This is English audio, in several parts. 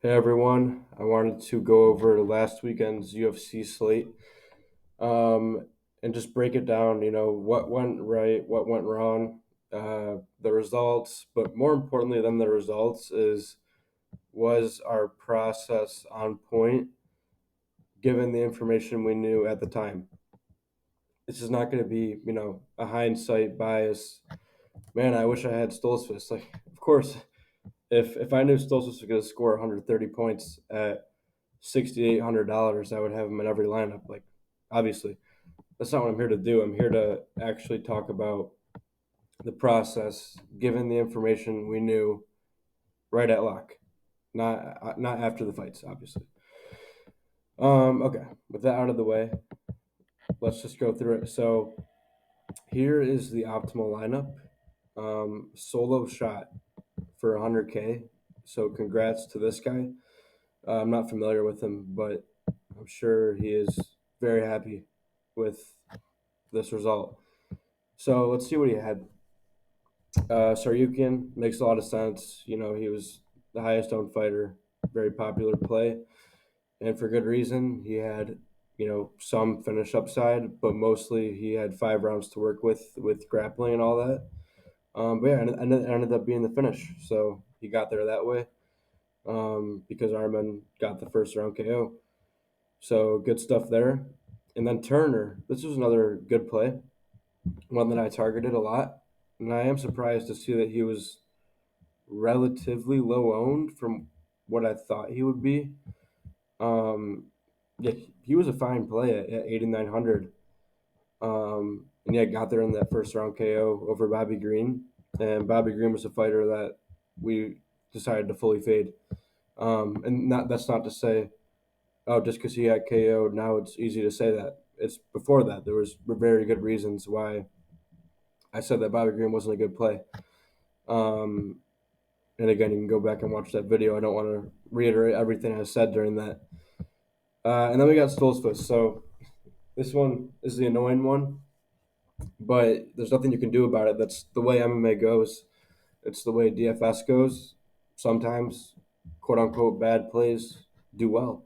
Hey everyone, I wanted to go over last weekend's UFC slate um, and just break it down. What went right, what went wrong, the results, but more importantly than the results is was our process on point given the information we knew at the time. This is not going to be, a hindsight bias. Man, I wish I had Stoltzfus. Like, of course, if I knew Stoltzfus was going to score 130 points at $6,800, I would have him in every lineup. Like, obviously, that's not what I'm here to do. I'm here to actually talk about the process, given the information we knew right at lock, not after the fights, obviously. Okay, with that out of the way, let's just go through it. So here is the optimal lineup. Solo shot for 100K. So congrats to this guy. I'm not familiar with him, but I'm sure he is very happy with this result. So let's see what he had. Saryukin makes a lot of sense. He was the highest owned fighter, very popular play, and for good reason. He had, some finish upside, but mostly he had 5 rounds to work with grappling and all that. But yeah, and it ended up being the finish. So he got there that way because Arman got the first round KO. So good stuff there. And then Turner, this was another good play, one that I targeted a lot. And I am surprised to see that he was relatively low owned from what I thought he would be. Um, yeah, he was a fine play at 8,900. And yeah, got there in that first round KO over Bobby Green. And Bobby Green was a fighter that we decided to fully fade. And that's not to say, oh, just because he got KO'd, now it's easy to say that. It's before that. There was very good reasons why I said that Bobby Green wasn't a good play. Um, and again, you can go back and watch that video. I don't want to reiterate everything I said during that. And then we got Stoltzfus. So this one is the annoying one, but there's nothing you can do about it. That's the way MMA goes. It's the way DFS goes. Sometimes, quote unquote, bad plays do well.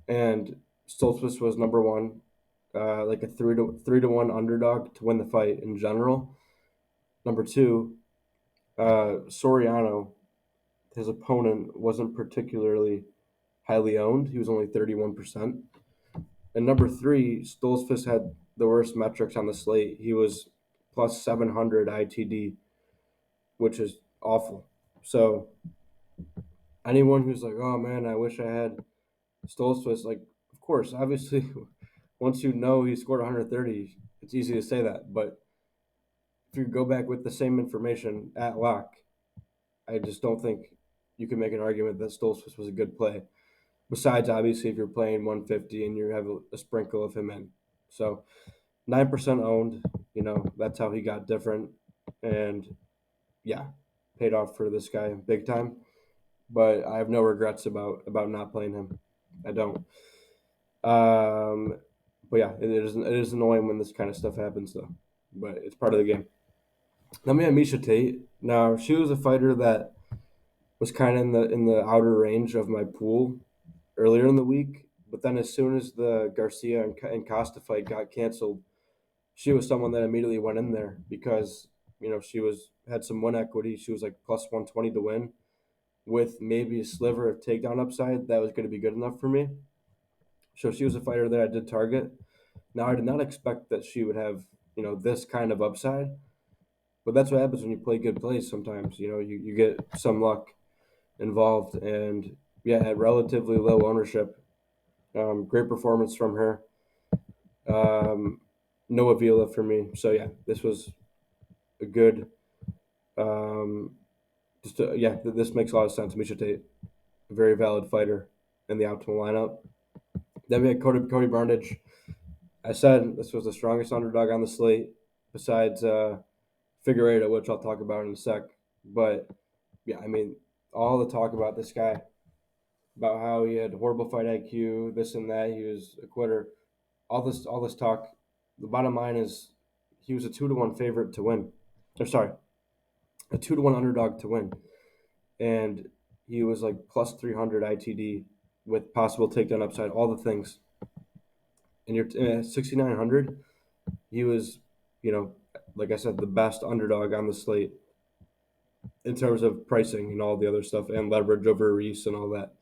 And Stoltzfus was number one, like a three to one underdog to win the fight in general. Number two, Soriano, his opponent, wasn't particularly highly owned. He was only 31%. And number three, Stoltzfus had the worst metrics on the slate. He was plus 700 ITD, which is awful. So anyone who's like, oh man, I wish I had Stoltzfus, like, of course, obviously, once you know he scored 130, it's easy to say that. But if you go back with the same information at lock, I just don't think you can make an argument that Stoltzfus was a good play. Besides, obviously, if you're playing 150 and you have a sprinkle of him in. So 9% owned, that's how he got different. And yeah, paid off for this guy big time. But I have no regrets about not playing him. I don't. Um, but yeah, it is annoying when this kind of stuff happens though. But it's part of the game. Then we have Misha Tate. Now she was a fighter that was kind of in the outer range of my pool earlier in the week. But then as soon as the Garcia and Costa fight got canceled, she was someone that immediately went in there because she had some win equity. She was like plus 120 to win with maybe a sliver of takedown upside. That was going to be good enough for me. So she was a fighter that I did target. Now I did not expect that she would have this kind of upside, but that's what happens when you play good plays. Sometimes you get some luck involved, and yeah, at relatively low ownership. Great performance from her. Um, no Avila for me. So yeah, this was a good. Um, this makes a lot of sense. Misha Tate, a very valid fighter in the optimal lineup. Then we had Cody Barnage. I said this was the strongest underdog on the slate, besides Figueiredo, which I'll talk about in a sec. But yeah, I mean, all the talk about this guy, about how he had horrible fight IQ, this and that, he was a quitter. All this talk. The bottom line is, he was a 2-1 favorite to win. Or sorry, a 2-1 underdog to win. And he was like plus 300 ITD with possible takedown upside, all the things. And you're 6,900. He was, you know, like I said, the best underdog on the slate in terms of pricing and all the other stuff and leverage over Reese and all that.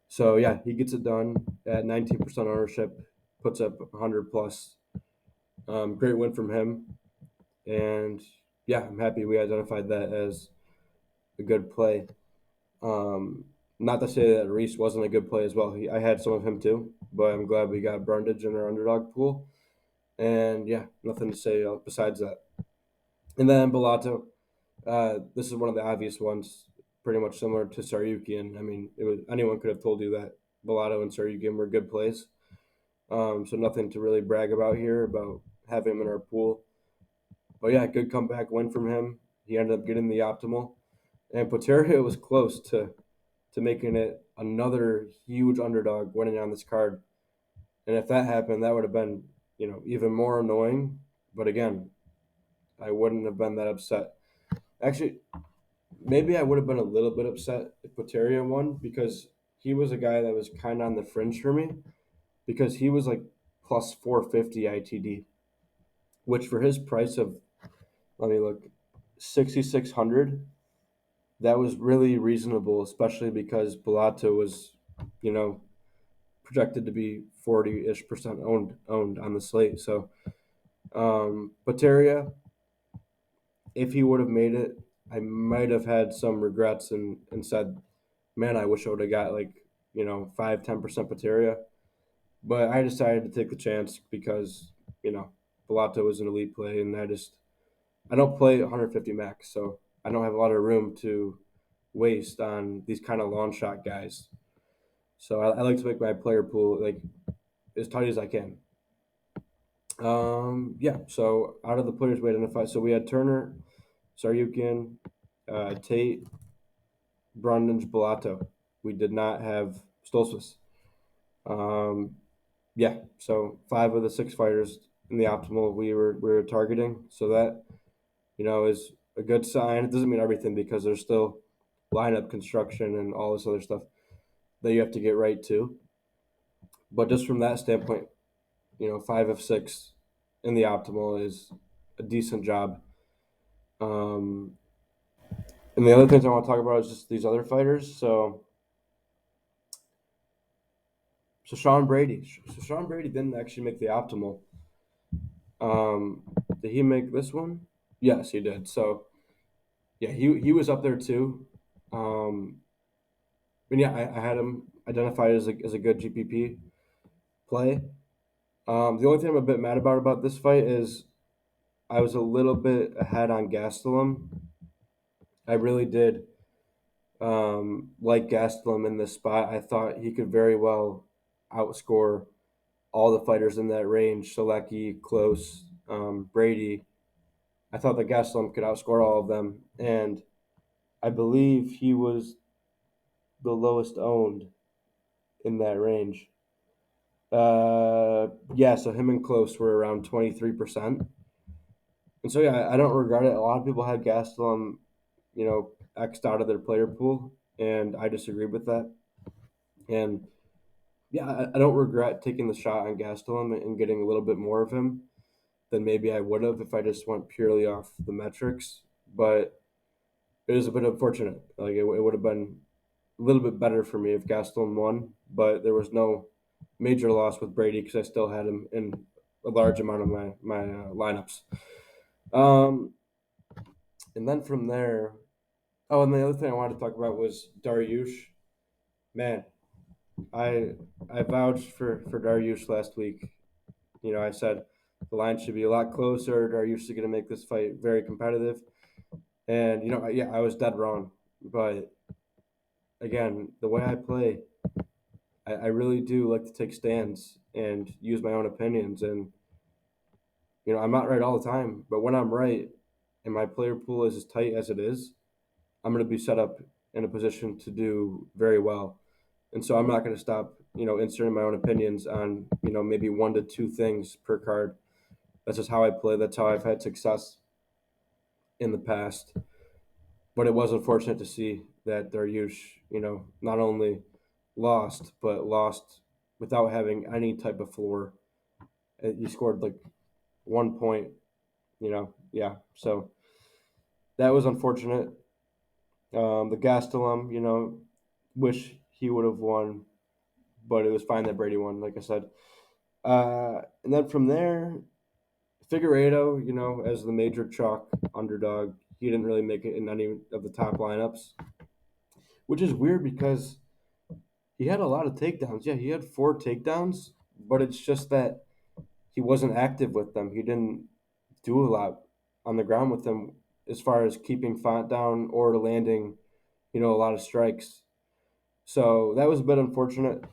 So yeah, he gets it done at 19% ownership, puts up 100 plus. Great win from him, and yeah, I'm happy we identified that as a good play. Not to say that Reese wasn't a good play as well. I had some of him too, but I'm glad we got Brundage in our underdog pool. And yeah, nothing to say besides that. And then Bellato, this is one of the obvious ones, pretty much similar to Saryukian. I mean, anyone could have told you that Bellato and Saryukian were good plays. So nothing to really brag about here about having him in our pool. But yeah, good comeback win from him. He ended up getting the optimal. And Poteria was close to making it another huge underdog winning on this card. And if that happened, that would have been, even more annoying. But again, I wouldn't have been that upset. Actually, maybe I would have been a little bit upset if Poteria won because he was a guy that was kind of on the fringe for me because he was like plus 450 ITD, which for his price of, let me look, 6,600, that was really reasonable, especially because Bellato was, you know, projected to be 40-ish% owned on the slate. So Poteria, if he would have made it, I might have had some regrets and said, man, I wish I would have got like, 5-10% Pateria. But I decided to take the chance because, Bellato was an elite play and I don't play 150 max, so I don't have a lot of room to waste on these kind of long shot guys. So I like to make my player pool like as tight as I can. Yeah, so out of the players we identified, so we had Turner, Saryukin, Tate, Brundage, Bellato. We did not have Stoltzfus. Um, yeah, so 5 of the 6 fighters in the optimal we were targeting. So that is a good sign. It doesn't mean everything because there's still lineup construction and all this other stuff that you have to get right too. But just from that standpoint, 5 of 6 in the optimal is a decent job. Um, and the other things I want to talk about is just these other fighters. So Sean Brady. So Sean Brady didn't actually make the optimal. Did he make this one? Yes, he did. So yeah, he was up there too. And yeah, I had him identified as a good GPP play. The only thing I'm a bit mad about this fight is I was a little bit ahead on Gastelum. I really did like Gastelum in this spot. I thought he could very well outscore all the fighters in that range, Selecki, Close, Brady. I thought that Gastelum could outscore all of them, and I believe he was the lowest owned in that range. Yeah, so him and Close were around 23%. And so, yeah, I don't regret it. A lot of people had Gastelum, X'd out of their player pool, and I disagreed with that. And yeah, I don't regret taking the shot on Gastelum and getting a little bit more of him than maybe I would have if I just went purely off the metrics. But it was a bit unfortunate. Like it would have been a little bit better for me if Gastelum won, but there was no major loss with Brady because I still had him in a large amount of my lineups. And then from there, oh, and the other thing I wanted to talk about was Dariush. Man, I I vouched for Dariush last week. I said the line should be a lot closer. Dariush is going to make this fight very competitive, and yeah, I was dead wrong. But again, the way I play, I really do like to take stands and use my own opinions. And I'm not right all the time, but when I'm right, and my player pool is as tight as it is, I'm going to be set up in a position to do very well. And so I'm not going to stop, inserting my own opinions on, maybe 1 to 2 things per card. That's just how I play. That's how I've had success in the past. But it was unfortunate to see that Dariush, not only lost, but lost without having any type of floor. He scored like 1 point, yeah. So that was unfortunate. The Gastelum, wish he would have won, but it was fine that Brady won, like I said. And then from there, Figueiredo, as the major chalk underdog, he didn't really make it in any of the top lineups, which is weird because he had a lot of takedowns. Yeah, he had 4 takedowns, but it's just that he wasn't active with them. He didn't do a lot on the ground with them as far as keeping Font down or landing, a lot of strikes. So that was a bit unfortunate,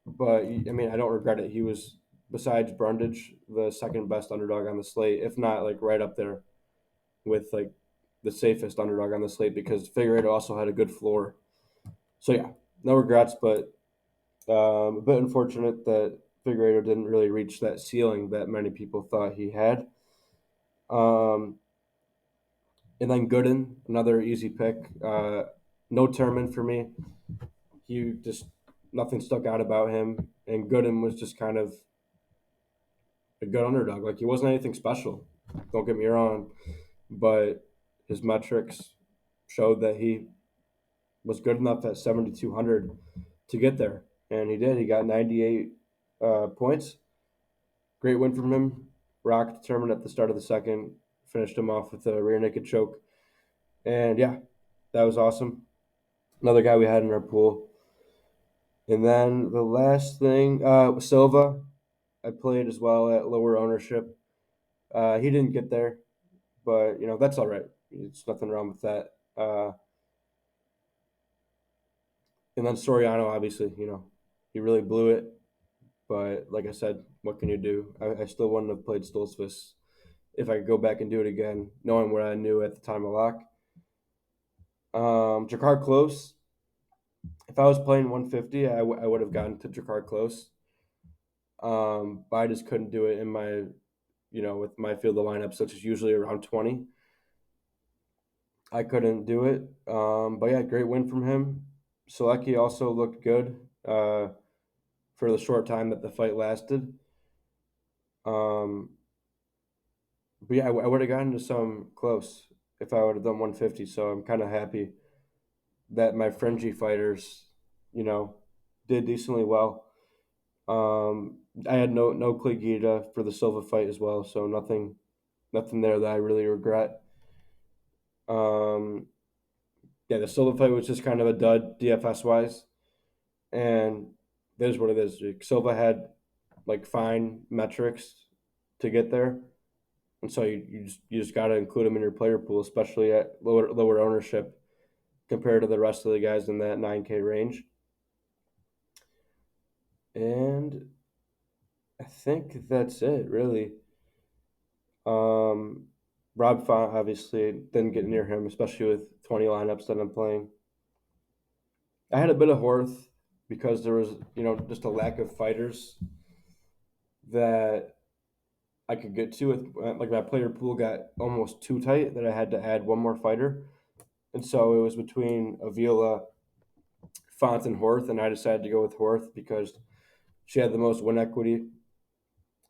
but I mean, I don't regret it. He was, besides Brundage, the second best underdog on the slate, if not like right up there with like the safest underdog on the slate because Figueredo also had a good floor. So yeah, no regrets, but a bit unfortunate that Figueredo didn't really reach that ceiling that many people thought he had. Um, and then Gooden, another easy pick. No Turman for me. He just nothing stuck out about him, and Gooden was just kind of a good underdog. Like he wasn't anything special. Don't get me wrong, but his metrics showed that he was good enough at 7,200 to get there, and he did. He got 98 points. Great win from him. Rock determined at the start of the second, finished him off with a rear naked choke, and yeah, that was awesome. Another guy we had in our pool, and then the last thing, Silva. I played as well at lower ownership. He didn't get there, but that's all right. It's nothing wrong with that. And then Soriano, obviously, he really blew it. But like I said, what can you do? I still wouldn't have played Stoltzfus if I could go back and do it again, knowing what I knew at the time of lock. Jakar Close. If I was playing 150, I would have gotten to Jakar Close. But I just couldn't do it in my, with my field of lineups, which is usually around 20. I couldn't do it. But yeah, great win from him. Selecki also looked good for the short time that the fight lasted. Um, but yeah, I would have gotten to some close if I would have done 150. So I'm kind of happy that my fringy fighters, you know, did decently well. I had no Clegida for the Silva fight as well, so nothing there that I really regret. Um, yeah, the Silva fight was just kind of a dud DFS wise, and there's what it is. Silva had like fine metrics to get there, and so you just got to include him in your player pool, especially at lower ownership compared to the rest of the guys in that 9K range. And I think that's it, really. Um, Rob Font obviously didn't get near him, especially with 20 lineups that I'm playing. I had a bit of Horth because there was, just a lack of fighters that I could get to. With like my player pool got almost too tight that I had to add one more fighter, and so it was between Avila, Font, and Horth, and I decided to go with Horth because she had the most win equity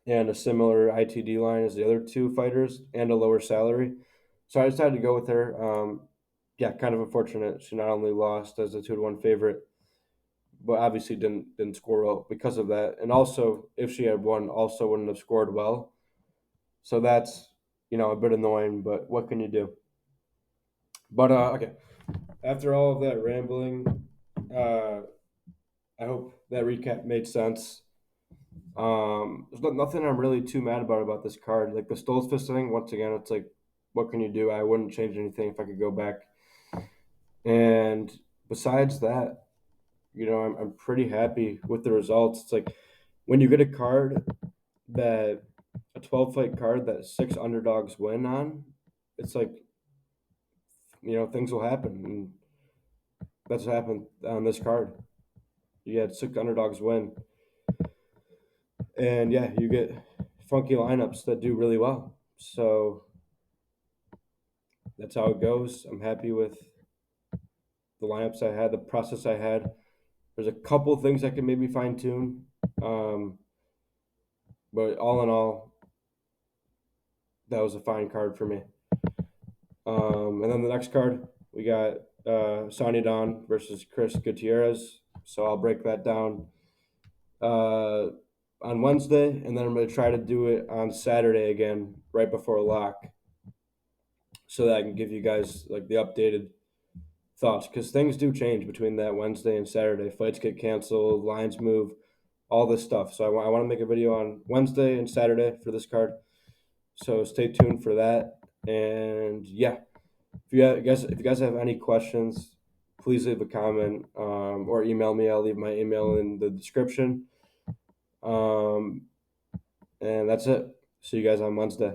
and a similar ITD line as the other two fighters and a lower salary. So I decided to go with her. Yeah, kind of unfortunate. She not only lost as a 2-1 favorite, but obviously didn't score well because of that. And also, if she had won, also wouldn't have scored well. So that's a bit annoying. But what can you do? But okay, after all of that rambling, uh, I hope that recap made sense. There's nothing I'm really too mad about this card. Like the Stoltzfus thing, once again, it's like, what can you do? I wouldn't change anything if I could go back. And besides that, I'm pretty happy with the results. It's like when you get a card that a 12 fight card that 6 underdogs win on, it's like, things will happen. And that's what happened on this card. You had 6 underdogs win. And yeah, you get funky lineups that do really well. So that's how it goes. I'm happy with the lineups I had, the process I had. There's a couple things I can maybe fine tune, but all in all, that was a fine card for me. And then the next card, we got Sonny Don versus Chris Gutierrez. So I'll break that down on Wednesday, and then I'm going to try to do it on Saturday again, right before lock, so that I can give you guys like the updated thoughts, because things do change between that Wednesday and Saturday. Fights get canceled, lines move, all this stuff. So I want to make a video on Wednesday and Saturday for this card. So stay tuned for that. And yeah, if you guys have any questions, please leave a comment or email me. I'll leave my email in the description. And that's it. See you guys on Wednesday.